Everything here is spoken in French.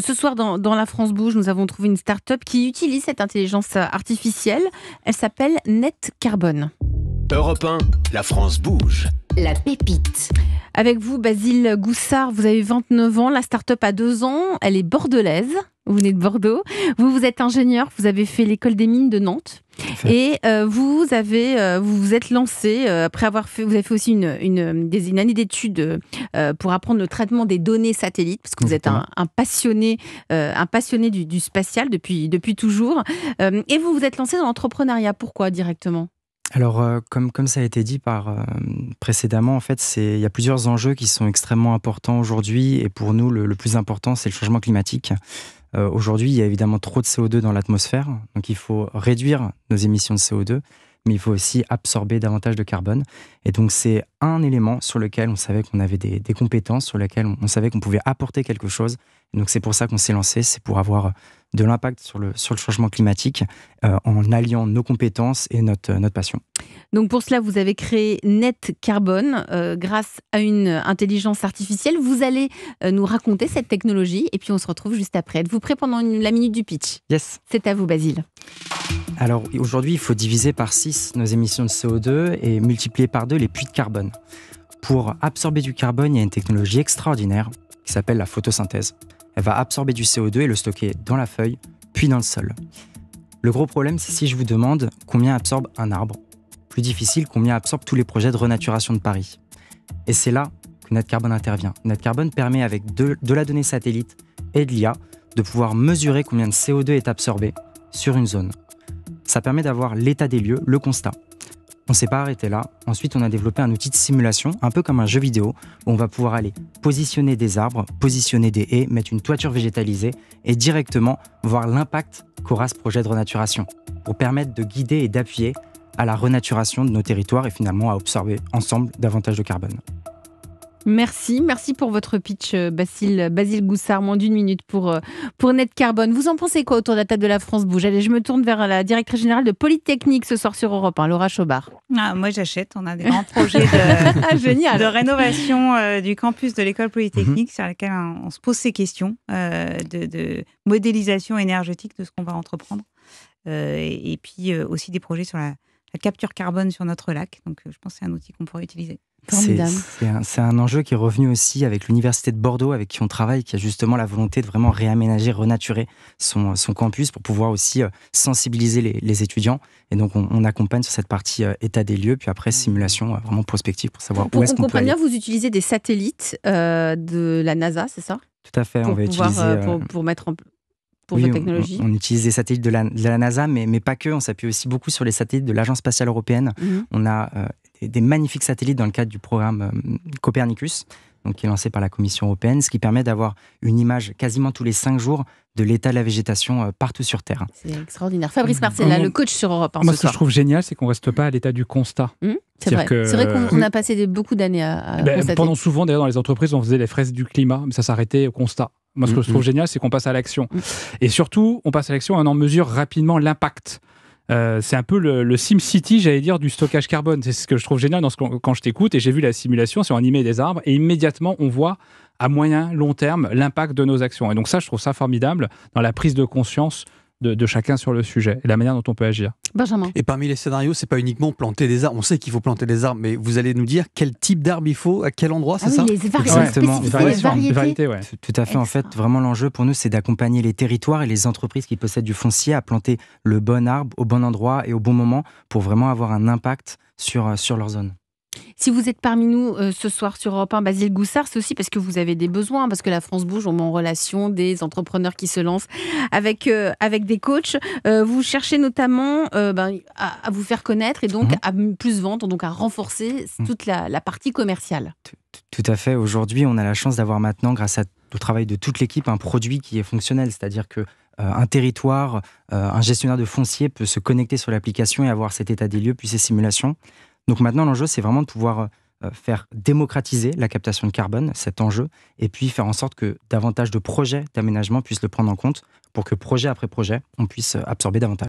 Ce soir, dans La France Bouge, nous avons trouvé une start-up qui utilise cette intelligence artificielle. Elle s'appelle Net Carbone. Europe 1, la France bouge. La pépite. Avec vous, Basile Goussard, vous avez 29 ans. La start-up a 2 ans. Elle est bordelaise. Vous venez de Bordeaux. Vous êtes ingénieur. Vous avez fait l'école des mines de Nantes. Et vous vous êtes lancé après avoir fait. Vous avez fait aussi une année d'études pour apprendre le traitement des données satellites, parce que vous êtes un passionné du spatial depuis toujours. Et vous vous êtes lancé dans l'entrepreneuriat. Pourquoi directement ? Alors, comme ça a été dit précédemment, en fait, il y a plusieurs enjeux qui sont extrêmement importants aujourd'hui. Et pour nous, le plus important, c'est le changement climatique. Aujourd'hui, il y a évidemment trop de CO2 dans l'atmosphère. Donc, il faut réduire nos émissions de CO2, mais il faut aussi absorber davantage de carbone. Et donc, c'est un élément sur lequel on savait qu'on avait des compétences, sur lequel on savait qu'on pouvait apporter quelque chose. Et donc, c'est pour ça qu'on s'est lancé, c'est pour avoir de l'impact sur le changement climatique en alliant nos compétences et notre passion. Donc pour cela, vous avez créé Net Carbone grâce à une intelligence artificielle. Vous allez nous raconter cette technologie et puis on se retrouve juste après. Êtes-vous prêt pendant la minute du pitch ? Yes. C'est à vous, Basile. Alors aujourd'hui, il faut diviser par 6 nos émissions de CO2 et multiplier par 2 les puits de carbone. Pour absorber du carbone, il y a une technologie extraordinaire qui s'appelle la photosynthèse. Elle va absorber du CO2 et le stocker dans la feuille, puis dans le sol. Le gros problème, c'est si je vous demande combien absorbe un arbre. Plus difficile, combien absorbe tous les projets de renaturation de Paris. Et c'est là que Net Carbone intervient. Net Carbone permet, avec de la donnée satellite et de l'IA, de pouvoir mesurer combien de CO2 est absorbé sur une zone. Ça permet d'avoir l'état des lieux, le constat. On ne s'est pas arrêté là. Ensuite, on a développé un outil de simulation, un peu comme un jeu vidéo, où on va pouvoir aller positionner des arbres, positionner des haies, mettre une toiture végétalisée et directement voir l'impact qu'aura ce projet de renaturation pour permettre de guider et d'appuyer à la renaturation de nos territoires et finalement à absorber ensemble davantage de carbone. Merci pour votre pitch, Basile Goussard. Moins d'1 minute pour Net Carbone. Vous en pensez quoi autour de la table de La France Bouge ? Allez, je me tourne vers la directrice générale de Polytechnique ce soir sur Europe 1, Laura Chaubard. Moi, j'achète. On a des grands projets de rénovation du campus de l'école Polytechnique sur lesquels on se pose ces questions de modélisation énergétique de ce qu'on va entreprendre. Et puis aussi des projets sur la capture carbone sur notre lac. Donc, je pense que c'est un outil qu'on pourrait utiliser. C'est un enjeu qui est revenu aussi avec l'Université de Bordeaux, avec qui on travaille, qui a justement la volonté de vraiment réaménager, renaturer son campus pour pouvoir aussi sensibiliser les étudiants. Et donc, on accompagne sur cette partie état des lieux, puis après simulation vraiment prospective pour savoir où est-ce qu'on peut aller. Pour qu'on comprenne bien, vous utilisez des satellites de la NASA, c'est ça ? Tout à fait, on va utiliser... Pour mettre en pour votre technologie. On utilise des satellites de la NASA, mais pas que. On s'appuie aussi beaucoup sur les satellites de l'Agence spatiale européenne. On a des magnifiques satellites dans le cadre du programme Copernicus, donc qui est lancé par la Commission européenne, ce qui permet d'avoir une image quasiment tous les 5 jours de l'état de la végétation partout sur Terre. C'est extraordinaire. Fabrice Marcella, le coach sur Europe 1. Moi, ce que je trouve génial, c'est qu'on ne reste pas à l'état du constat. C'est vrai qu'on a passé beaucoup d'années à constater. Pendant souvent, d'ailleurs, dans les entreprises, on faisait les fraises du climat, mais ça s'arrêtait au constat. Moi, ce que je trouve génial, c'est qu'on passe à l'action. Et surtout, on passe à l'action et on en mesure rapidement l'impact. C'est un peu le SimCity, j'allais dire, du stockage carbone. C'est ce que je trouve génial quand je t'écoute. Et j'ai vu la simulation, c'est on y met des arbres et immédiatement, on voit à moyen, long terme, l'impact de nos actions. Et donc ça, je trouve ça formidable dans la prise de conscience de chacun sur le sujet et la manière dont on peut agir. Benjamin. Et parmi les scénarios, c'est pas uniquement planter des arbres. On sait qu'il faut planter des arbres, mais vous allez nous dire quel type d'arbre il faut, à quel endroit, c'est ça ? Les variétés. Ouais. Tout à fait. En fait, vraiment l'enjeu pour nous, c'est d'accompagner les territoires et les entreprises qui possèdent du foncier à planter le bon arbre au bon endroit et au bon moment pour vraiment avoir un impact sur leur zone. Si vous êtes parmi nous ce soir sur Europe 1, Basile Goussard, c'est aussi parce que vous avez des besoins, parce que la France Bouge, on met en relation des entrepreneurs qui se lancent avec des coachs. Vous cherchez notamment à vous faire connaître et donc à plus vendre, donc à renforcer toute la partie commerciale. Tout à fait. Aujourd'hui, on a la chance d'avoir maintenant, grâce au travail de toute l'équipe, un produit qui est fonctionnel, c'est-à-dire que un territoire, un gestionnaire de foncier peut se connecter sur l'application et avoir cet état des lieux, puis ces simulations. Donc maintenant, l'enjeu, c'est vraiment de pouvoir faire démocratiser la captation de carbone, cet enjeu, et puis faire en sorte que davantage de projets d'aménagement puissent le prendre en compte pour que projet après projet, on puisse absorber davantage.